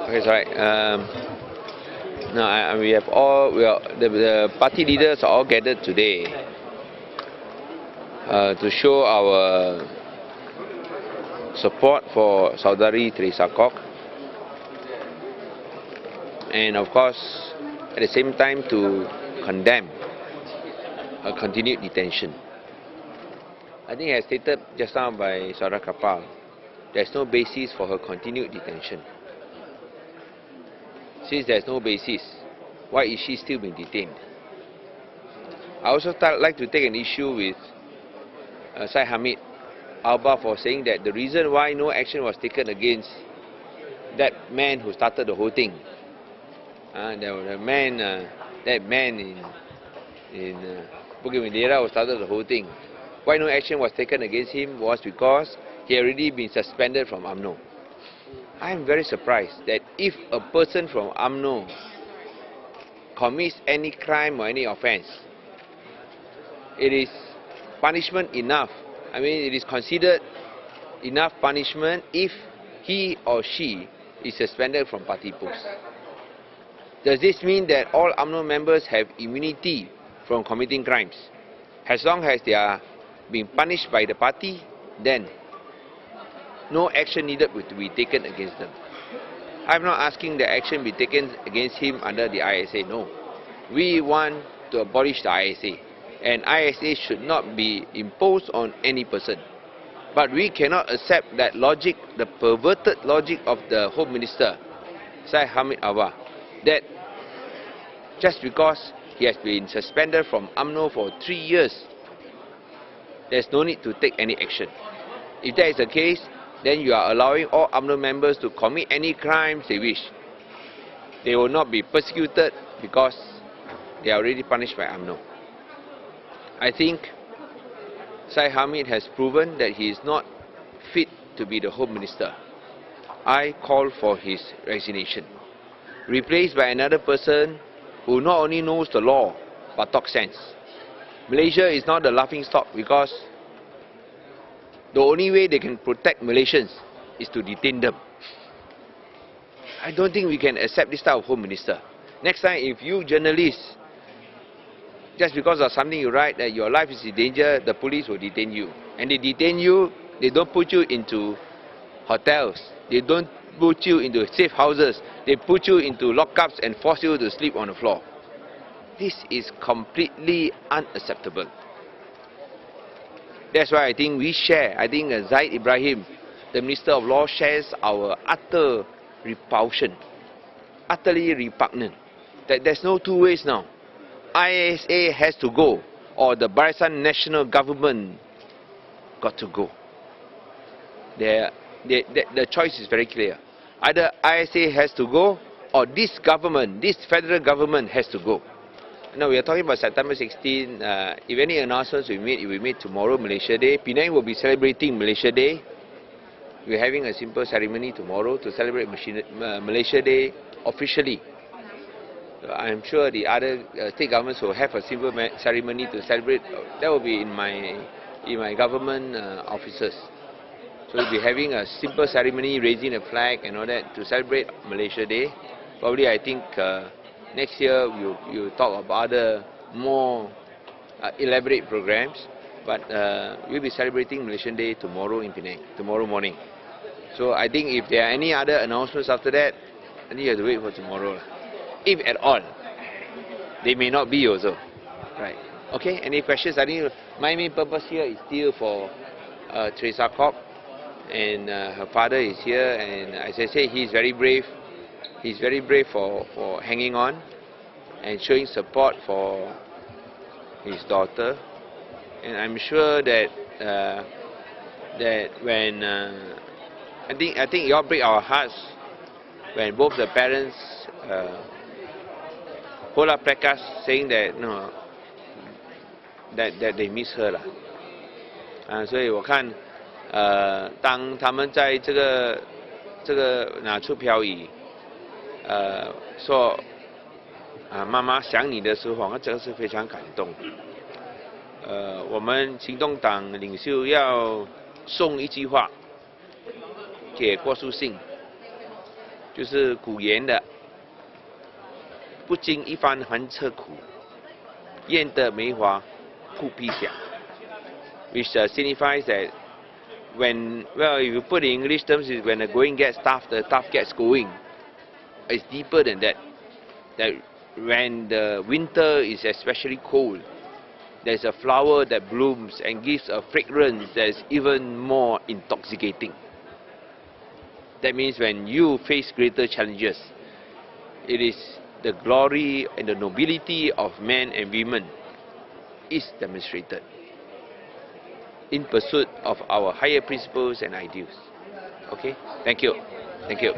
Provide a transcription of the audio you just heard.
Okay, sorry. No, the party leaders are all gathered today to show our support for Saudari Teresa Kok, and of course, at the same time to condemn a continued detention. I think as stated just now by Saudara Kapal, there's no basis for her continued detention. Since there's no basis, why is she still being detained? I also like to take an issue with Syed Hamid Albar for saying that the reason why no action was taken against that man who started the whole thing, that man in Bukit Medera who started the whole thing, why no action was taken against him was because he had already been suspended from UMNO. I am very surprised that if a person from UMNO commits any crime or any offence, it is punishment enough. I mean, it is considered enough punishment if he or she is suspended from party post. Does this mean that all UMNO members have immunity from committing crimes? As long as they are being punished by the party, then no action needed to be taken against them. I'm not asking the action be taken against him under the ISA, no. We want to abolish the ISA, and ISA should not be imposed on any person. But we cannot accept that logic, the perverted logic of the Home Minister, Syed Hamid Albar, that just because he has been suspended from UMNO for 3 years, there's no need to take any action. If that is the case, then you are allowing all UMNO members to commit any crimes they wish. They will not be persecuted because they are already punished by UMNO. I think Syed Hamid has proven that he is not fit to be the Home Minister. I call for his resignation, replaced by another person who not only knows the law but talks sense. Malaysia is not the laughing stock because the only way they can protect Malaysians is to detain them. I don't think we can accept this type of Home Minister. Next time, if you journalists, just because of something you write that your life is in danger, the police will detain you. And they detain you, they don't put you into hotels, they don't put you into safe houses, they put you into lockups and force you to sleep on the floor. This is completely unacceptable. That's why I think we share, I think Zaid Ibrahim, the Minister of Law, shares our utter repulsion, utterly repugnant, that there's no two ways now. ISA has to go, or the Barisan National Government got to go. The choice is very clear. Either ISA has to go, or this government, this federal government has to go. Now we are talking about September 16. If any announcements we made tomorrow, Malaysia Day. Penang will be celebrating Malaysia Day. We're having a simple ceremony tomorrow to celebrate Malaysia Day officially. I'm sure the other state governments will have a simple ceremony to celebrate. That will be in my government offices. So we'll be having a simple ceremony, raising a flag and all that to celebrate Malaysia Day. Probably I think next year you talk about other more elaborate programs. But we'll be celebrating Malaysian Day tomorrow in Penang, tomorrow morning. So I think if there are any other announcements after that, I think you have to wait for tomorrow. If at all. They may not be also. Right. Okay, any questions? I think my main purpose here is still for Teresa Kok, and her father is here, and as I say, he's very brave. He's very brave for hanging on and showing support for his daughter. And I'm sure that when I think you all break our hearts when both the parents hold up placards saying that no, that they miss her 啦。所以我看当他们在这个哪处漂移，说妈妈想你的时候，那真的是非常感动。我们行动党领袖要送一句话给郭树信，就是古言的，不经一番寒彻骨，焉得梅花扑鼻响 ，which signifies that when, well, if you put in English terms, is when the going gets tough, the tough gets going. It's deeper than that. That when the winter is especially cold, there's a flower that blooms and gives a fragrance that is even more intoxicating. That means when you face greater challenges, it is the glory and the nobility of men and women is demonstrated in pursuit of our higher principles and ideals. Okay? Thank you. Thank you.